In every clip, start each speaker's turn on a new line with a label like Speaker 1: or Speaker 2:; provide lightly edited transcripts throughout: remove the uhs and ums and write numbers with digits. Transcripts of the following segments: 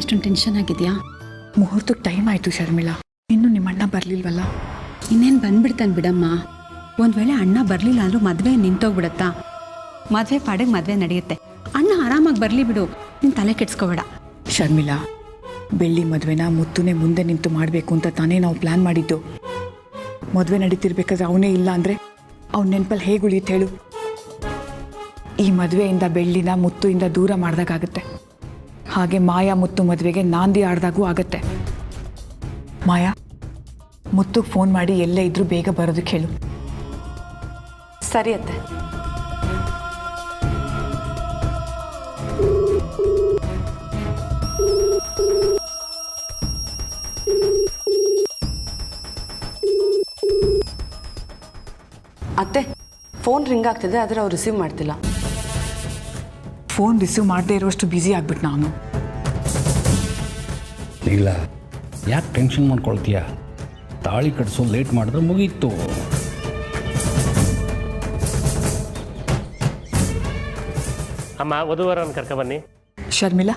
Speaker 1: ಇಷ್ಟೊಂದು ಟೆನ್ಷನ್ ಆಗಿದೆಯಾ?
Speaker 2: ಮುಹೂರ್ತಕ್ಕೆ ಟೈಮ್ ಆಯಿತು ಶರ್ಮಿಳಾ, ಇನ್ನೂ ನಿಮ್ಮ ಅಣ್ಣ ಬರಲಿಲ್ವಲ್ಲ?
Speaker 1: ಇನ್ನೇನು ಬಂದ್ಬಿಡ್ತಾನೆ ಬಿಡಮ್ಮ. ಒಂದು ವೇಳೆ ಅಣ್ಣ ಬರಲಿಲ್ಲ ಅಂದರೂ ಮದುವೆ ನಿಂತೋಗ್ಬಿಡತ್ತಾ? ಮದುವೆ ಪಾಡಿಗೆ ಮದುವೆ ನಡೆಯುತ್ತೆ. ಅಣ್ಣ ಆರಾಮಾಗಿ ಬರಲಿ ಬಿಡು, ನೀನು ತಲೆ ಕೆಡ್ಸ್ಕೋಬೇಡ.
Speaker 2: ಶರ್ಮಿಳಾ, ಬೆಳ್ಳಿ ಮದುವೆನ ಮುತ್ತುನೇ ಮುಂದೆ ನಿಂತು ಮಾಡಬೇಕು ಅಂತ ತಾನೇ ನಾವು ಪ್ಲ್ಯಾನ್ ಮಾಡಿದ್ದು. ಮದುವೆ ನಡೀತಿರ್ಬೇಕಾದ್ರೆ ಅವನೇ ಇಲ್ಲ ಅಂದರೆ ಅವ್ನ ನೆನಪಲ್ಲಿ ಹೇಗೆ ಉಳಿಯುತ್ತೆ ಹೇಳು? ಈ ಮದುವೆಯಿಂದ ಬೆಳ್ಳಿನ ಮುತ್ತುಯಿಂದ ದೂರ ಮಾಡ್ದಾಗುತ್ತೆ. ಹಾಗೆ ಮಾಯಾ ಮುತ್ತು ಮದುವೆಗೆ ನಾಂದಿ ಆಡ್ದಾಗೂ ಆಗತ್ತೆ. ಮಾಯಾ, ಮುತ್ತುಗೆ ಫೋನ್ ಮಾಡಿ ಎಲ್ಲೇ ಇದ್ರೂ ಬೇಗ ಬರೋದಕ್ಕೆ ಹೇಳು.
Speaker 3: ಸರಿ ಅತ್ತೆ. ಅತ್ತೆ, ಫೋನ್ ರಿಂಗ್ ಆಗ್ತಿದೆ, ಆದರೆ ಅವ್ರು ರಿಸೀವ್ ಮಾಡ್ತಿಲ್ಲ.
Speaker 2: ಫೋನ್ ರಿಸೀವ್ ಮಾಡದೇ ಇರೋಷ್ಟು ಬ್ಯುಸಿ ಆಗ್ಬಿಟ್ಟು ನಾನು.
Speaker 4: ಇಲ್ಲ, ಯಾಕೆ ಟೆನ್ಷನ್ ಮಾಡ್ಕೊಳ್ತೀಯ? ತಾಳಿ ಕಟ್ಸೋ ಲೇಟ್ ಮಾಡಿದ್ರೆ ಮುಗೀತು.
Speaker 5: ಅಮ್ಮ, ವಧುವರನ್ನು ಕರ್ಕೊಬನ್ನಿ.
Speaker 2: ಶರ್ಮಿಳಾ,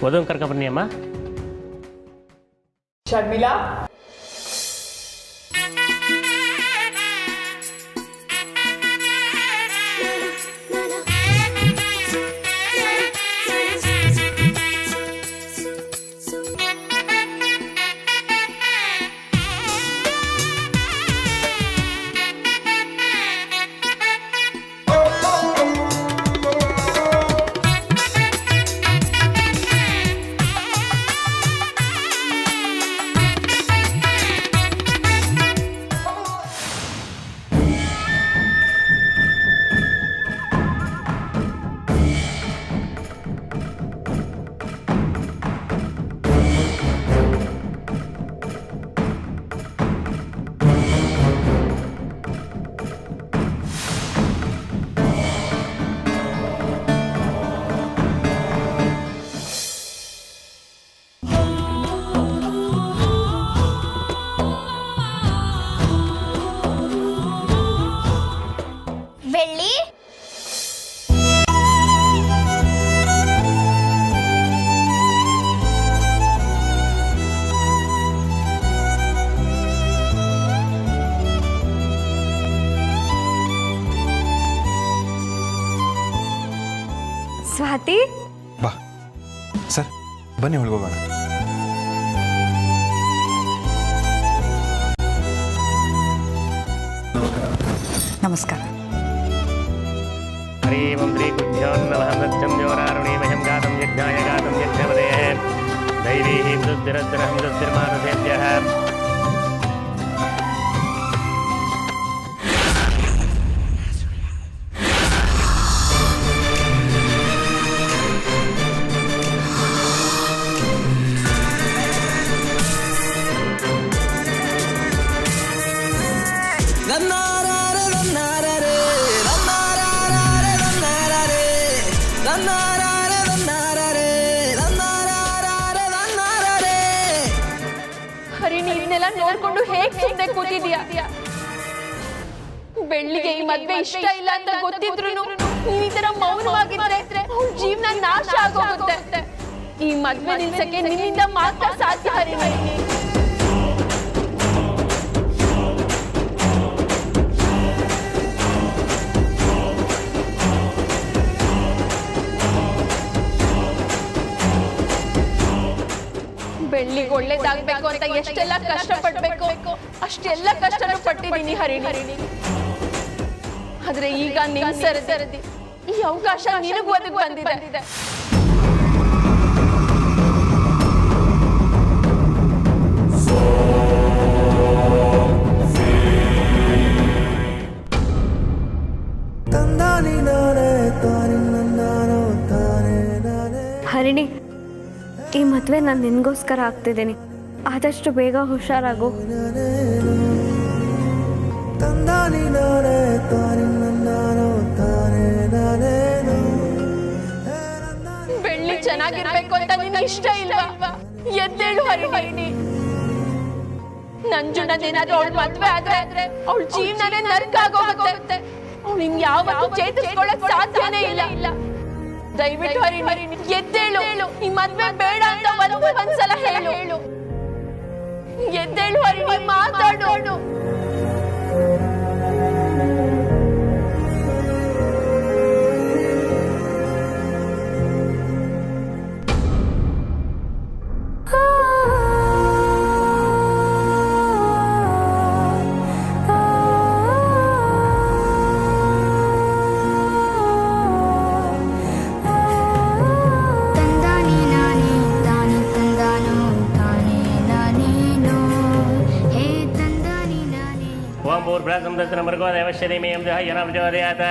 Speaker 5: ವಧುವನ್ನು ಕರ್ಕೊಬನ್ನಿ ಅಮ್ಮ.
Speaker 2: ಶರ್ಮಿಳಾ,
Speaker 6: ಬೆಳ್ಳಿ, ಸ್ವಾತಿ,
Speaker 7: ಬಾ ಸರ್, ಬನ್ನಿ ಒಳಗೋಗೋಣ.
Speaker 2: ನಮಸ್ಕಾರ.
Speaker 5: ಹರಿ ಓಂ ಶ್ರೀ ಗುರುಭ್ಯೋ ನಮಃ. ಸತ್ಯಂ ಯೋರಾರುಣೀಮಹಂ ಗಾತಂ ಯಜ್ಞಾಯ ಗಾತಂ ಯಜ್ಞವದೇಃ ದೈವೀ ಮೃದ್ಧಿರದ್ರಹಂ ಮೃದ್ಧಿರ್ಮಾನುಷೇಭ್ಯಃ.
Speaker 8: ಹರಿ, ನೀನೆಲ್ಲ ನೋಡ್ಕೊಂಡು ಹೇಗ್ ಸುಮ್ಮನೆ ಕೂತಿದ್ಯಾ? ಬೆಳ್ಳಿಗೆ ಈ ಮದ್ವೆ ಇಷ್ಟ ಇಲ್ಲ ಅಂತ ಗೊತ್ತಿದ್ರು ನೀನ್ ಈ ತರ ಮೌನವಾಗಿದ್ರೆ ಅವ್ಳ ಜೀವನ ನಾಶ ಆಗೋಗುತ್ತೆ. ಈ ಮದ್ವೆ ನಿಲ್ಸಕ್ಕೆ ನಿನ್ನಿಂದ ಮಾತ್ರ ಸಾಧ್ಯ ಹರಿ. ಬೆಳ್ಳಿಗೆ ಒಳ್ಳೇದಾಗ್ಬೇಕು ಅಂತ ಎಷ್ಟೆಲ್ಲ ಕಷ್ಟ ಪಡ್ಬೇಕು ಅಷ್ಟೆಲ್ಲ ಕಷ್ಟನೂ ಪಟ್ಟಿದ್ದೀನಿ ಹರಿಣಿ. ಆದ್ರೆ ಈಗ ನಿನ್ ಸರದಿ ಈ ಅವಕಾಶ ನಿನಗೂ ಅದಕ್ಕೆ ಬಂದಿದೆ.
Speaker 6: ಹರಿಣಿ, ಈ ಮದುವೆ ನಾನು ನಿನಗೋಸ್ಕರ ಆಗ್ತಿದ್ದೀನಿ. ಆದಷ್ಟು ಬೇಗ ಹುಷಾರಾಗು.
Speaker 8: ಬೆಳ್ಳಿ ಚೆನ್ನಾಗಿರ್ಬೇಕು ಅಂತ ನಿನ್ನ ಇಷ್ಟ ಇಲ್ವಾ? ಎದ್ದೇಳು ಹರಿಣಿ. ನಂಜುಂಡನೇನಾದ್ರೂ ಅವಳ ಮದ್ವೆ ಆದ್ರೆ ಅವಳ ಜೀವನನೇ ನರಕ ಆಗೋಗುತ್ತೆ. ಅವಳು ಇನ್ಯಾವತ್ತೂ ಚೇತರಿಸ್ಕೊಳ್ಳಕ್ ಸಾಧ್ಯನೇ ಇಲ್ಲ. ದಯವಿಟ್ಟು ಹರಿಣಿ ಎದ್ದೇಳು. ಈ ಮದ್ವೆ ಬೇಡ ಅಂತ ಒಂದ್ಸಲ ಹೇಳು. ಎದ್ದೇಳು ಹರಿಣಿ, ಮಾತಾಡು.
Speaker 5: ಓಂ ಭೂರ್ಭ್ರಾಸಂ ತತ್ರಮರ್ಗೋ ದೇವಶ್ಯದೇಮೇಯಂ ಜಹಯನಂ ಪ್ರಚೋದಯಾತ್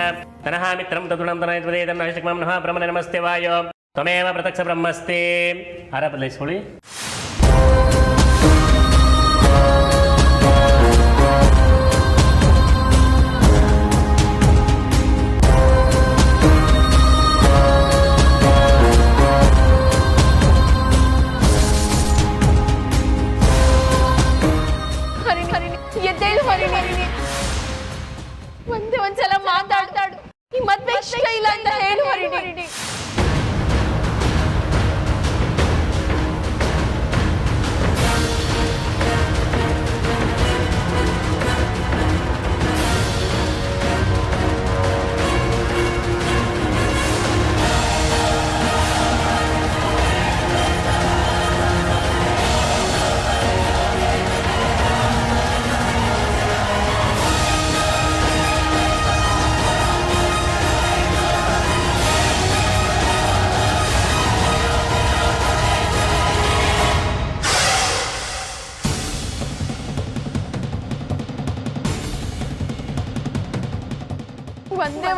Speaker 5: ತನಃ ಮಿತ್ರಂ ತದುಣಂ ತನಯತ್ವದೇ ತನ್ನ ಶಕ್ಮಂ ನಮಃ ಬ್ರಹ್ಮಣೇ ನಮಸ್ತೆ ವಾಯೋ ತ್ವಮೇವ ಪ್ರತ್ಯಕ್ಷ ಬ್ರಹ್ಮಸ್ತೆ. ಆರ ಬದಲಿಸ್ಕೊಳ್ಳಿ.
Speaker 8: ಎದ್ದೇಳು ಹರಿಣಿ. ಒಂದ್ಸಲ ಮಾತಾಡು. ಈ ಮದ್ವೆ ಇಷ್ಟ ಇಲ್ಲ ಅಂತ ಹೇಳು ಹರಿಣಿ.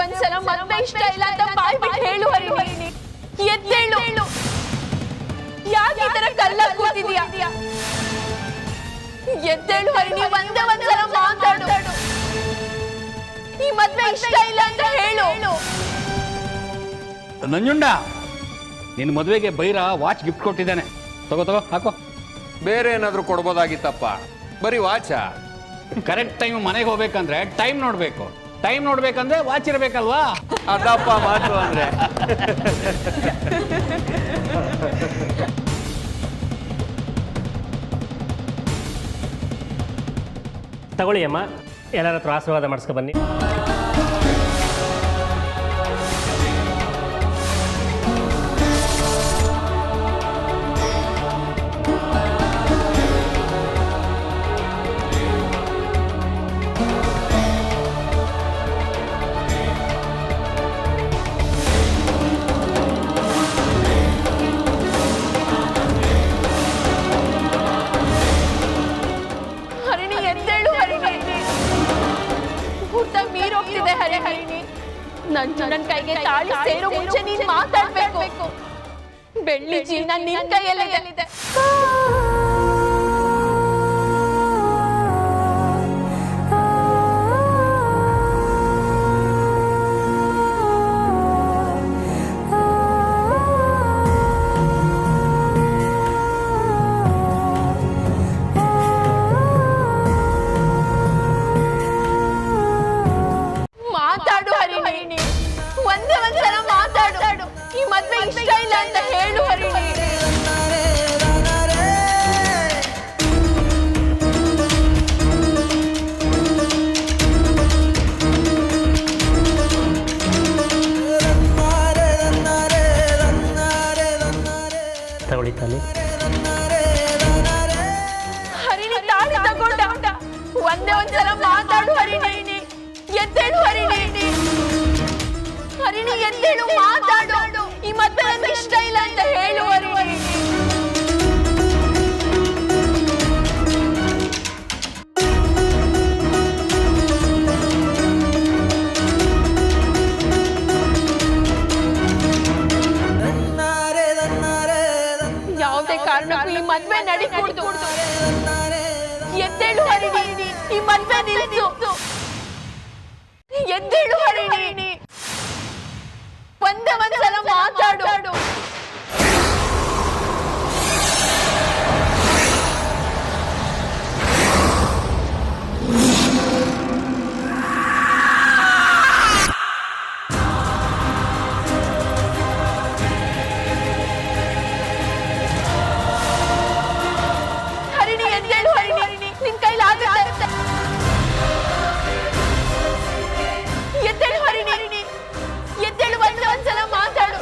Speaker 8: ಒಂದ್ಸಲ ಮದ್ವೆ ಇಷ್ಟ ಇಲ್ಲ ಅಂತ ಬಾಯ್ ಬಿಟ್ಟು ಹೇಳು ಹರಿಣಿ. ಎದ್ದೇಳು. ಯಾಕೆ ಈ ತರ ಕಲ್ಲ ಕೂತಿದ್ಯಾ? ಎದ್ದೇಳು ಹರಿಣಿ, ಒಂದ್ಸಲ ಮಾತಾಡು. ಈ ಮದ್ವೆ ಇಷ್ಟ ಇಲ್ಲ ಅಂತ ಹೇಳು.
Speaker 4: ನಂಜುಂಡ, ನಿನ್ನ ಮದುವೆಗೆ ಬೈರ ವಾಚ್ ಗಿಫ್ಟ್ ಕೊಟ್ಟಿದ್ದಾನೆ. ತಗೋ ಹಾಕೋ.
Speaker 9: ಬೇರೆ ಏನಾದರೂ ಕೊಡ್ಬೋದಾಗಿತ್ತಪ್ಪ, ಬರೀ ವಾಚ.
Speaker 4: ಕರೆಕ್ಟ್ ಟೈಮ್ ಮನೆಗೆ ಹೋಗ್ಬೇಕಂದ್ರೆ ಟೈಮ್ ನೋಡಬೇಕು. ಟೈಮ್ ನೋಡ್ಬೇಕಂದ್ರೆ ವಾಚ್ ಇರಬೇಕಲ್ವಾ?
Speaker 9: ಅದಪ್ಪ ಮಾತು ಅಂದ್ರೆ.
Speaker 5: ತಗೊಳ್ಳಿ ಅಮ್ಮ, ಎಲ್ಲರ ಹತ್ರ ಆಶೀರ್ವಾದ ಮಾಡಿಸ್ಕೊ ಬನ್ನಿ.
Speaker 8: ನನ್ನ ಕೈಗೆ ತಾಳಿ ಸೇರೋ ಮುಂಚೆ ನೀನ್ ಮಾತಾಡ್ಬೇಕು. ಬೆಳ್ಳಿ ಜೀವನ ನಿನ್ ಕೈಯಲ್ಲಿದೆ. ಮಾತಾಡು ಹರಿಣಿ, ಒಂದ್ಸಲ ಮಾತಾಡು. ಈ ಮದ್ವೆ ಇಷ್ಟ ಇಲ್ಲ ಅಂತ ಹೇಳು ಹರಿಣಿ.
Speaker 5: ತಗೊಳ್ಳಿ ತಾಲಿ.
Speaker 8: ಹರಿಣಿ ತಾಳಿ ತಗೊಂಡ. ಒಂದ್ಸಲ ಮಾತಾಡು ಹರಿಣಿ. ಎದ್ದೇಳು ಹರಿಣಿ. ಹರಿಣಿ ಎದ್ದೇಳು, ಮಾತಾಡು. ಈ ಮದ್ವೆ ನನಗೆ ಇಷ್ಟ ಇಲ್ಲ ಅಂತ ಹೇಳು ಹರಿಣಿ. ಮದ್ವೆ ನಿಲ್ಸು. ಎದ್ದೇಳು ಹರಿಣಿ, ಒಂದೇ ಒಂದ್ಸಲ ಮಾತಾಡು. ಹರಿಣಿ ಎದ್ದೇಳು ಹರಿಣಿ, ನಿನ್ ಕೈಲಾಗುತ್ತೆ. ಎದ್ದೇಳು ಹರಿಣಿ, ಎದ್ದೇಳು, ಒಂದೇ ಒಂದ್ಸಲ ಮಾತಾಡು.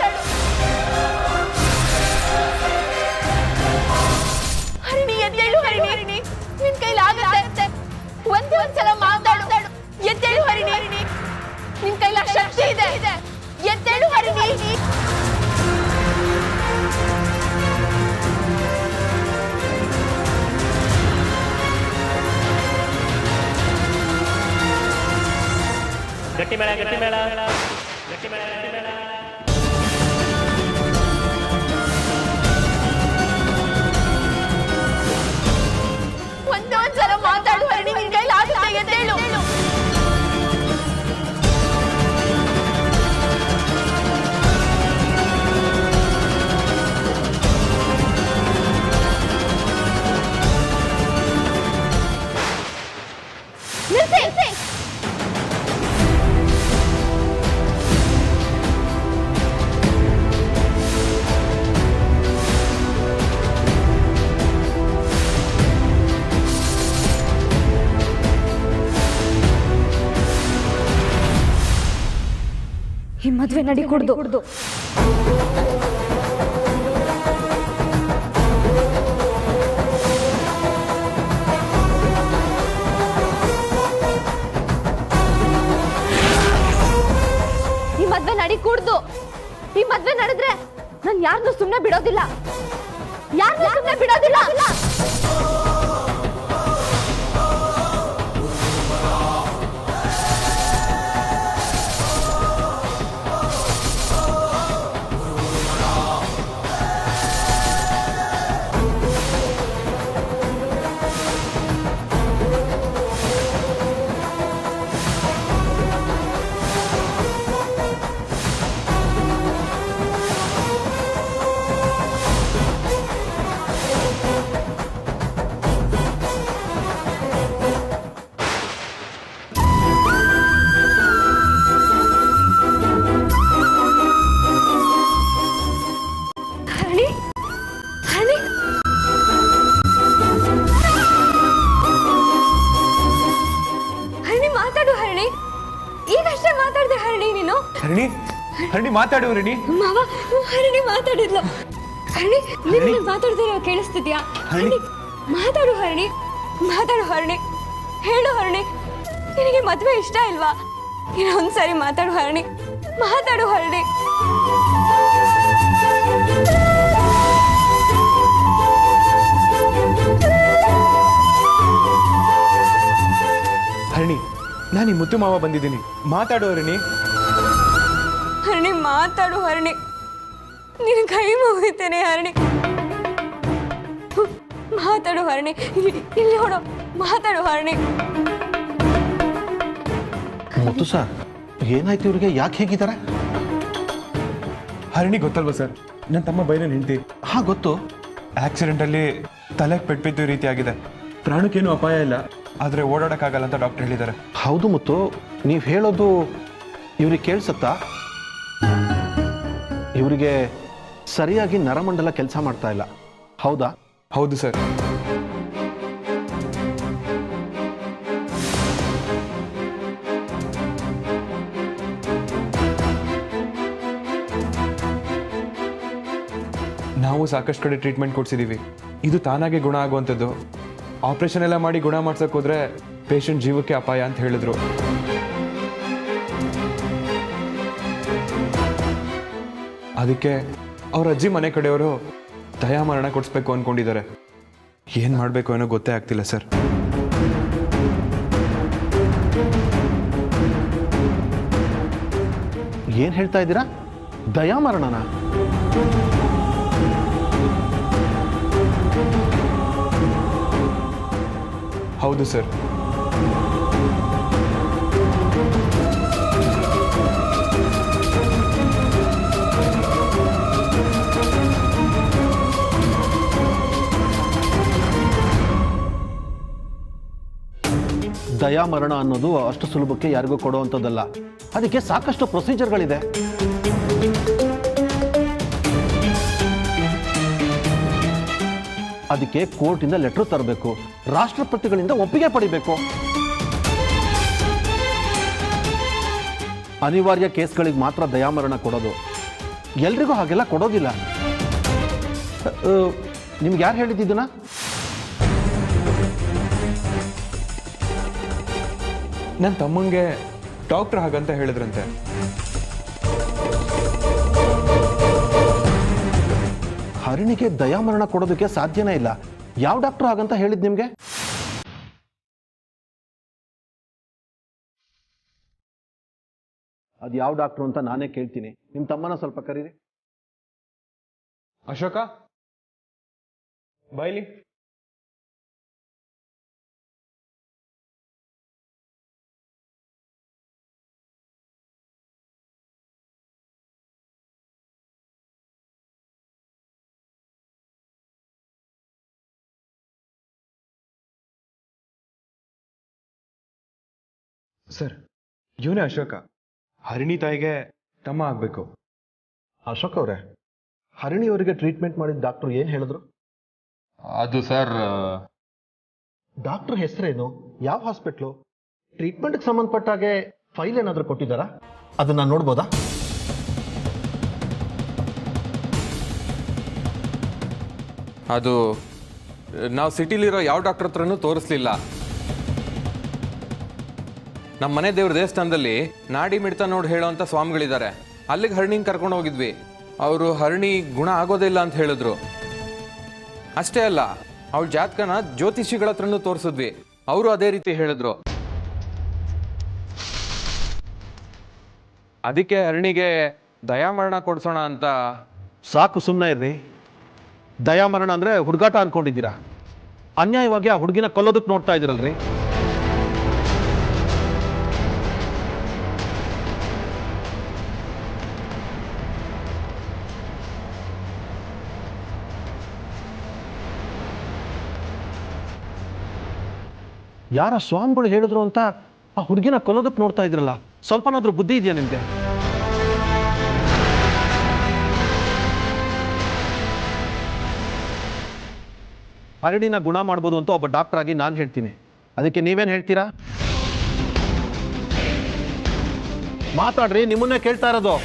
Speaker 8: ಹರಿಣಿ ಎದ್ದೇಳು ಹರಿಣಿ, ನಿನ್ ಕೈಲಾಗುತ್ತೆ. ಒಂದೇ ಒಂದ್ಸಲ ಮಾತಾಡು. ಎದ್ದೇಳು ಹರಿಣಿ, ನಿನ್ ಕೈಲ ಶಕ್ತಿ ಇದೆ. ಎದ್ದೇಳು ಹರಿಣಿ.
Speaker 5: ಗಟ್ಟಿ ಮೇಳ, ಗಟ್ಟಿ ಮೇಳ, ಗಟ್ಟಿ ಮೇಳ, ಗಟ್ಟಿ ಮೇಳ.
Speaker 8: ಒಂದೇ ಒಂದ್ಸಲ ಮಾತಾಡು ಹರಿಣಿ, ನಿನ್ ಕೈಲಾಗುತ್ತೆ. ಎದ್ದೇಳು. ನಿಲ್ಸಿ.
Speaker 6: ಈ ಮದ್ವೆ ನಡಿ ಕುಡ್ದು.
Speaker 8: ಈ ಮದ್ವೆ ನಡಿ ಕುಡ್ದು. ಈ ಮದ್ವೆ ನಡೆದ್ರೆ ನಾನು ಯಾರನ್ನೂ ಸುಮ್ಮನೆ ಬಿಡೋದಿಲ್ಲ. ಹರಿಣಿ ಮಾತಾಡು ಹರಿಣಿ. ಈಗಷ್ಟೇ ಮಾತಾಡ್ದೆ ಹರಿಣಿ ನೀನು.
Speaker 7: ಹರಿಣಿ ಮಾತಾಡು ಹರಿಣಿ.
Speaker 6: ಮಾವ, ಹರಿಣಿ ಮಾತಾಡಿದ್ಲು. ಹರಿಣಿ, ನಿನ್ನ ಮಾತಾಡ್ದಿರೋ ಕೇಳಿಸ್ತಿದ್ಯಾ? ಹರಿಣಿ ಮಾತಾಡು ಹರಿಣಿ, ಮಾತಾಡು ಹರಿಣಿ. ಹೇಳು ಹರಿಣಿ, ನಿನಗೆ ಮದ್ವೆ ಇಷ್ಟ ಇಲ್ವಾ? ಇನ್ನೊಂದ್ಸರಿ ಮಾತಾಡು ಹರಿಣಿ, ಮಾತಾಡು ಹರಿಣಿ.
Speaker 7: ಹರಿಣಿ, ನಾನು ಈ ಮುತ್ತು ಮಾವ ಬಂದಿದ್ದೀನಿ. ಮಾತಾಡು ಹರಿಣಿ.
Speaker 6: ಹರಿಣಿ ಮಾತಾಡು ಹರಿಣಿ, ನಿನ್ನ ಕೈ ಮುಗಿತೇನೆ ಹರಿಣಿ. ಮಾತಾಡು ಹರಿಣಿ, ಇಲ್ಲಿ ನೋಡು, ಮಾತಾಡು ಹರಿಣಿ.
Speaker 10: ಮುತ್ತು ಸರ್, ಏನಾಯ್ತು ಇವ್ರಿಗೆ? ಯಾಕೆ ಹೇಗಿದ್ದಾರೆ?
Speaker 7: ಹರಿಣಿ ಗೊತ್ತಲ್ವಾ ಸರ್, ನನ್ನ ತಮ್ಮ ಬೈರನ್ ಹೆಂಡತಿ.
Speaker 10: ಹಾ ಗೊತ್ತು.
Speaker 7: ಆಕ್ಸಿಡೆಂಟಲ್ಲಿ ತಲೆಗೆ ಪೆಟ್ಟು ಈ ರೀತಿ ಆಗಿದೆ. ಪ್ರಾಣಕ್ಕೇನು ಅಪಾಯ ಇಲ್ಲ, ಆದರೆ ಓಡಾಡಕ್ಕಾಗಲ್ಲ ಅಂತ ಡಾಕ್ಟರ್ ಹೇಳಿದ್ದಾರೆ.
Speaker 10: ಹೌದು ಮುತ್ತು, ನೀವು ಹೇಳೋದು ಇವ್ರಿಗೆ ಕೇಳಿಸುತ್ತಾ? ಇವರಿಗೆ ಸರಿಯಾಗಿ ನರಮಂಡಲ ಕೆಲಸ ಮಾಡ್ತಾ ಇಲ್ಲ, ಹೌದಾ?
Speaker 7: ಹೌದು ಸರ್. ನಾವು ಸಾಕಷ್ಟು ಕಡೆ ಟ್ರೀಟ್ಮೆಂಟ್ ಕೊಡ್ಸಿದ್ದೀವಿ. ಇದು ತಾನಾಗೆ ಗುಣ ಆಗುವಂಥದ್ದು. ಆಪರೇಷನ್ ಎಲ್ಲ ಮಾಡಿ ಗುಣ ಮಾಡ್ಸಕ್ಕೆ ಹೋದ್ರೆ ಪೇಷಂಟ್ ಜೀವಕ್ಕೆ ಅಪಾಯ ಅಂತ ಹೇಳಿದ್ರು. ಅದಕ್ಕೆ ಅವ್ರ ಅಜ್ಜಿ ಮನೆ ಕಡೆಯವರು ದಯಾಮರಣ ಕೊಡಿಸ್ಬೇಕು ಅಂದ್ಕೊಂಡಿದ್ದಾರೆ. ಏನು ಮಾಡಬೇಕು ಅನ್ನೋ ಗೊತ್ತೇ ಆಗ್ತಿಲ್ಲ ಸರ್.
Speaker 10: ಏನು ಹೇಳ್ತಾ ಇದ್ದೀರಾ? ದಯಾಮರಣನ?
Speaker 7: ಹೌದು ಸರ್.
Speaker 10: ದಯಾಮರಣ ಅನ್ನೋದು ಅಷ್ಟು ಸುಲಭಕ್ಕೆ ಯಾರಿಗೂ ಕೊಡುವಂಥದ್ದಲ್ಲ. ಅದಕ್ಕೆ ಸಾಕಷ್ಟು ಪ್ರೊಸೀಜರ್ಗಳಿದೆ. ಅದಕ್ಕೆ ಕೋರ್ಟಿಂದ ಲೆಟರ್ ತರಬೇಕು, ರಾಷ್ಟ್ರಪತಿಗಳಿಂದ ಒಪ್ಪಿಗೆ ಪಡಿಬೇಕು. ಅನಿವಾರ್ಯ ಕೇಸ್ಗಳಿಗೆ ಮಾತ್ರ ದಯಾಮರಣ ಕೊಡೋದು, ಎಲ್ರಿಗೂ ಹಾಗೆಲ್ಲ ಕೊಡೋದಿಲ್ಲ. ನಿಮ್ಗೆ ಯಾರು ಹೇಳಿದ್ದನ್ನ?
Speaker 7: ನನ್ನ ತಮ್ಮಂಗೆ ಡಾಕ್ಟರ್ ಹಾಗಂತ ಹೇಳಿದ್ರಂತೆ.
Speaker 10: ಹರಿಣಿಗೆ ದಯಾಮರಣ ಕೊಡೋದಕ್ಕೆ ಸಾಧ್ಯನೇ ಇಲ್ಲ. ಯಾವ ಡಾಕ್ಟರ್ ಹಾಗಂತ ಹೇಳಿದ್ ನಿಮ್ಗೆ? ಅದು ಯಾವ ಡಾಕ್ಟ್ರು ಅಂತ ನಾನೇ ಕೇಳ್ತೀನಿ. ನಿಮ್ಮ ತಮ್ಮನ ಸ್ವಲ್ಪ ಕರೀರಿ.
Speaker 7: ಅಶೋಕ, ಬಾಯ್ಲಿ. ಸರ್, ಇವನೇ ಅಶೋಕ. ಹರಿಣಿ ತಾಯಿಗೆ ತಮ್ಮ ಆಗಬೇಕು.
Speaker 10: ಅಶೋಕ್ ಅವರೇ, ಹರಿಣಿ ಅವರಿಗೆ ಟ್ರೀಟ್ಮೆಂಟ್ ಮಾಡಿದ ಡಾಕ್ಟರ್ ಏನು ಹೇಳಿದ್ರು?
Speaker 9: ಅದು ಸರ್,
Speaker 10: ಡಾಕ್ಟರ್ ಹೆಸರೇನು, ಯಾವ ಹಾಸ್ಪಿಟ್ಲು, ಟ್ರೀಟ್ಮೆಂಟ್ಗೆ ಸಂಬಂಧಪಟ್ಟಾಗೆ ಫೈಲ್ ಏನಾದರೂ ಕೊಟ್ಟಿದ್ದಾರಾ? ಅದನ್ನ ನೋಡ್ಬೋದಾ?
Speaker 9: ಅದು ನಾವು ಸಿಟಿಲಿರೋ ಯಾವ ಡಾಕ್ಟರ್ ಹತ್ರನೂ ತೋರಿಸ್ಲಿಲ್ಲ. ನಮ್ಮ ಮನೆ ದೇವ್ರ ದೇವಸ್ಥಾನದಲ್ಲಿ ನಾಡಿ ಮಿಡ್ತಾ ನೋಡಿ ಹೇಳೋವಂಥ ಸ್ವಾಮಿಗಳಿದ್ದಾರೆ. ಅಲ್ಲಿಗೆ ಹರಣಿಗೆ ಕರ್ಕೊಂಡು ಹೋಗಿದ್ವಿ. ಅವರು ಹರಣಿ ಗುಣ ಆಗೋದಿಲ್ಲ ಅಂತ ಹೇಳಿದ್ರು. ಅಷ್ಟೇ ಅಲ್ಲ, ಅವಳ ಜಾತಕನ ಜ್ಯೋತಿಷಿಗಳ ಹತ್ರನೂ ತೋರಿಸಿದ್ವಿ. ಅವರು ಅದೇ ರೀತಿ ಹೇಳಿದ್ರು. ಅದಕ್ಕೆ ಹರಣಿಗೆ ದಯಾಮರಣ ಕೊಡ್ಸೋಣ ಅಂತ.
Speaker 10: ಸಾಕು, ಸುಮ್ಮನೆ ಇರ್ರಿ. ದಯಾಮರಣ ಅಂದರೆ ಹುಡುಗಾಟ ಅನ್ಕೊಂಡಿದ್ದೀರಾ? ಅನ್ಯಾಯವಾಗಿ ಆ ಹುಡುಗಿನ ಕೊಲ್ಲೋದಕ್ಕೆ ನೋಡ್ತಾ ಇದ್ದೀರಲ್ರಿ. ಯಾರ ಸ್ವಾಮಿಗಳು ಹೇಳಿದ್ರು ಅಂತ ಆ ಹುಡುಗಿನ ಕೊಲ್ಲೋದಕ್ಕೆ ನೋಡ್ತಾ ಇದ್ರಲ್ಲ, ಸ್ವಲ್ಪನಾದ್ರೂ ಬುದ್ಧಿ ಇದೆಯಾ ನಿಮಗೆ? ಹರಣಿನ ಗುಣ ಮಾಡ್ಬೋದು ಅಂತ ಒಬ್ಬ ಡಾಕ್ಟರ್ ಆಗಿ ನಾನು ಹೇಳ್ತೀನಿ. ಅದಕ್ಕೆ ನೀವೇನು ಹೇಳ್ತೀರಾ? ಮಾತಾಡ್ರಿ, ನಿಮ್ಮನ್ನೇ ಕೇಳ್ತಾ ಇರೋದು.